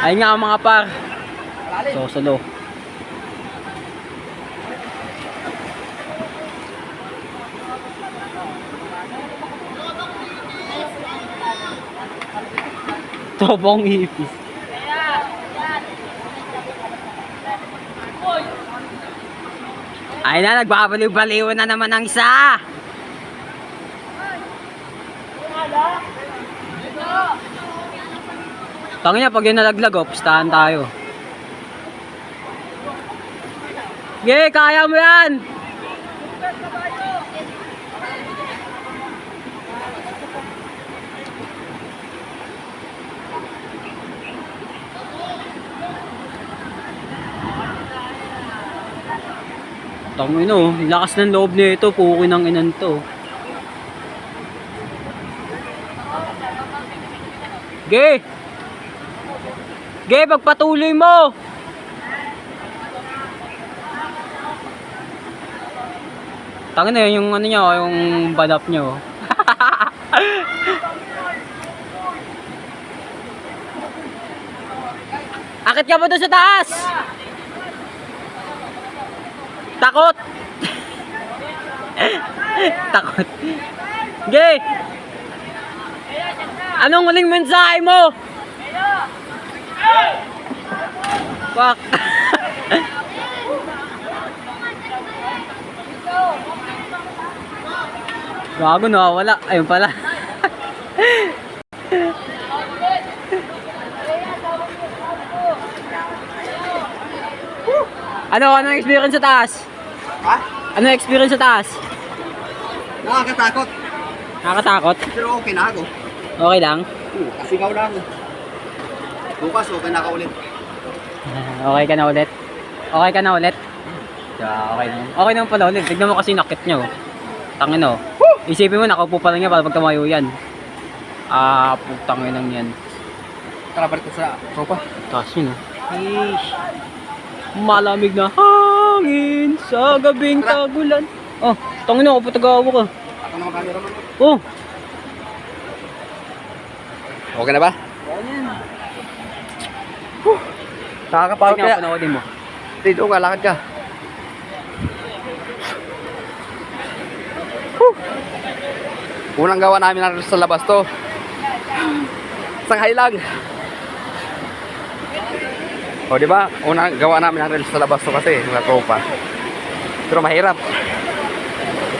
Ayun nga mga par. Solo. Tobong ipis. Ay na, nagbabaliw-baliw na naman ang isa. Tangin niya, pag yun nalaglag, pustahan tayo. Sige, kaya mo yan! Tangin no, lakas ng loob nito, pukin ng inan to. Ge! Ge, pagpatuloy mo! Tangin na yung ano niya, yung badap niyo. Akit ka ba doon sa taas? Takot! Takot. Ge! Anong huling mensahe mo? Wak! Gago na, wala. Ayun pala. Anong experience sa taas? Ha? Anong experience sa taas? Nakakatakot. Nakakatakot? Pero okay na ako. Okay lang? Kasigaw lang. Bukas okay na ka ulit. Okay ka na ulit? Okay ka na ulit? Okay naman. Okay naman pala ulit. Tignan mo kasi nakit nyo. Tangin o. Isipin mo, nakaupo pa lang niya para pag tumayo yan. Putangin lang yan. Tara, balik ko sa sopa. Taas yun o. Malamig na hangin sa gabing tagulan. Oh, tangin o, patagawa ka. Ako naman camera mo. Oh. Okay na ba? Nakakapagod kaya. Panoodin mo. Dito ka, lakad ka. Unang gawa namin ng sa labas to. Sanghay lang. O di ba? Unang gawa namin ng reels sa labas to kasi mga tropa. Pero mahirap.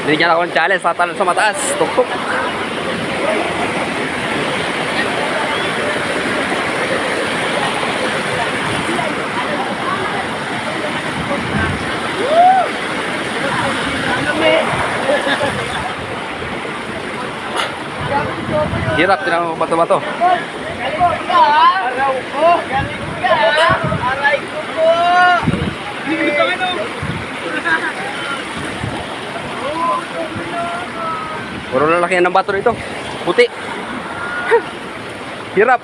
Binigyan ako ng challenge sa talon sa mataas. Tuktok. Hirap, tinanong mo bato-bato. Aray ko po! Puro lalaki ng bato nito. Puti. Hirap.